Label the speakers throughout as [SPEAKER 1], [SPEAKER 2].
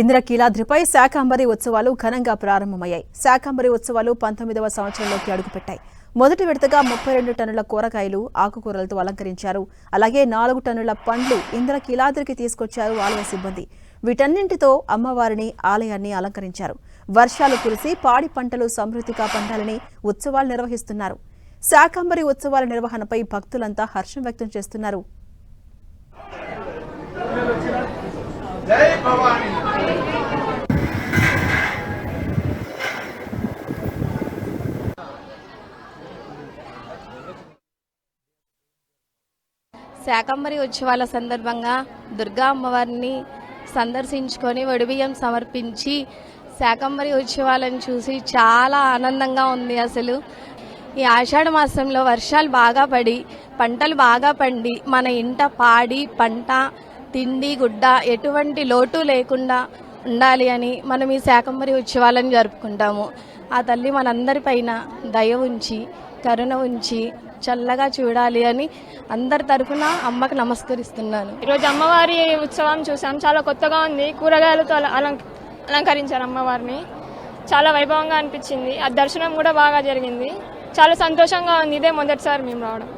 [SPEAKER 1] ఇంద్రకీలాద్రిపై శాకంబరి ఉత్సవాలు ఘనంగా ప్రారంభమయ్యాయి. శాకంబరి ఉత్సవాలు 19వ సంవత్సరంలోకి అడుగుపెట్టాయి. మొదటి విడతగా 32 టన్నుల కూరగాయలు, ఆకుకూరలతో అలంకరించారు. అలాగే 4 టన్నుల పండ్లు ఇంద్రకీలాద్రికి తీసుకొచ్చారు ఆలయ సిబ్బంది. వీటన్నింటితో అమ్మవారిని ఆలయాన్ని అలంకరించారు. వర్షాలు కురిసి పాడి పంటలు సమృద్ధిగా పండాలని ఉత్సవాలు నిర్వహిస్తున్నారు. శాకంబరి ఉత్సవాల నిర్వహణపై భక్తులంతా హర్షం వ్యక్తం చేస్తున్నారు.
[SPEAKER 2] శాకంబరి ఉత్సవాల సందర్భంగా దుర్గా అమ్మవారిని సందర్శించుకొని వడిబియ్యం సమర్పించి శాకంబరి ఉత్సవాలను చూసి చాలా ఆనందంగా ఉంది. అసలు ఈ ఆషాఢ మాసంలో వర్షాలు బాగా పడి పంటలు బాగా పండి మన ఇంట పాడి పంట తిండి గుడ్డ ఎటువంటి లోటు లేకుండా ఉండాలి అని మనం ఈ శాకంబరి ఉత్సవాలను జరుపుకుంటాము. ఆ తల్లి మనందరిపైన దయ ఉంచి కరుణ ఉంచి చల్లగా చూడాలి అని అందరి తరఫున అమ్మకు నమస్కరిస్తున్నాను.
[SPEAKER 3] ఈరోజు అమ్మవారి ఉత్సవం చూసాం, చాలా కొత్తగా ఉంది. కూరగాయలతో అలంకరించారు అమ్మవారిని, చాలా వైభవంగా అనిపించింది. ఆ దర్శనం కూడా బాగా జరిగింది, చాలా సంతోషంగా ఉంది. ఇదే మొదటిసారి మేము రావడం.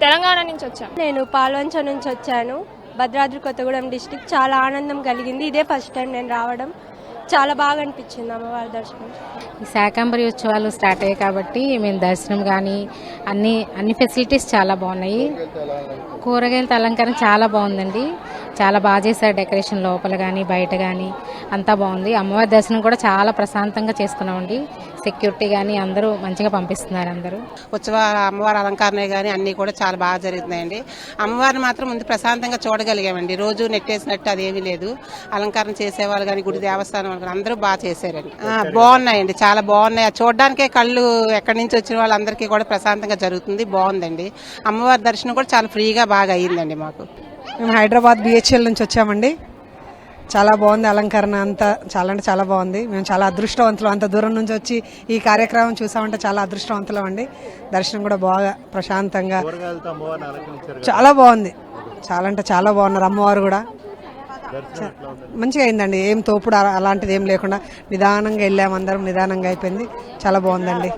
[SPEAKER 3] తెలంగాణ నుంచి వచ్చాం.
[SPEAKER 4] నేను పాల్వంచ నుంచి వచ్చాను, భద్రాద్రి కొత్తగూడెం డిస్టిక్. చాలా ఆనందం కలిగింది. ఇదే ఫస్ట్ టైం నేను రావడం. చాలా బాగా అనిపించింది అమ్మవారి దర్శనం.
[SPEAKER 5] ఈ శాకంబరి ఉత్సవాలు స్టార్ట్ అయ్యాయి కాబట్టి మేము దర్శనం కానీ అన్ని ఫెసిలిటీస్ చాలా బాగున్నాయి. కూరగాయలతో అలంకరణ చాలా బాగుందండి. చాలా బాగా చేశారు. డెకరేషన్ లోపల కానీ బయట కానీ అంతా బాగుంది. అమ్మవారి దర్శనం కూడా చాలా ప్రశాంతంగా చేసుకున్నామండి. సెక్యూరిటీ కానీ అందరూ మంచిగా పంపిస్తున్నారు. అందరూ
[SPEAKER 6] అమ్మవారి అలంకరణ కానీ అన్ని కూడా చాలా బాగా జరుగుతున్నాయండి. అమ్మవారిని మాత్రం ముందు ప్రశాంతంగా చూడగలిగామండి. రోజు నెట్టేసినట్టు అదేమీ లేదు. అలంకరణ చేసేవాళ్ళు కానీ గుడి దేవస్థానం వాళ్ళు అందరూ బాగా చేశారండి. బాగున్నాయండి, చాలా బాగున్నాయి. చూడడానికే కళ్ళు ఎక్కడి నుంచి వచ్చిన వాళ్ళందరికీ కూడా ప్రశాంతంగా జరుగుతుంది. బాగుందండి. అమ్మవారి దర్శనం కూడా చాలా ఫ్రీగా బాగా అయ్యిందండి. మాకు
[SPEAKER 7] మేము హైదరాబాద్ BHL నుంచి వచ్చామండి. చాలా బాగుంది అలంకరణ అంతా, చాలా అంటే చాలా బాగుంది. మేము చాలా అదృష్టవంతులు, అంత దూరం నుంచి వచ్చి ఈ కార్యక్రమం చూసామంటే చాలా అదృష్టవంతులం అండి. దర్శనం కూడా బాగా ప్రశాంతంగా చాలా బాగుంది. చాలా అంటే చాలా బాగున్నారు అమ్మవారు కూడా. మంచిగా అయిందండి. ఏం తోపుడు అలాంటిది ఏం లేకుండా నిదానంగా వెళ్ళాము. అందరం నిదానంగా అయిపోయింది. చాలా బాగుందండి.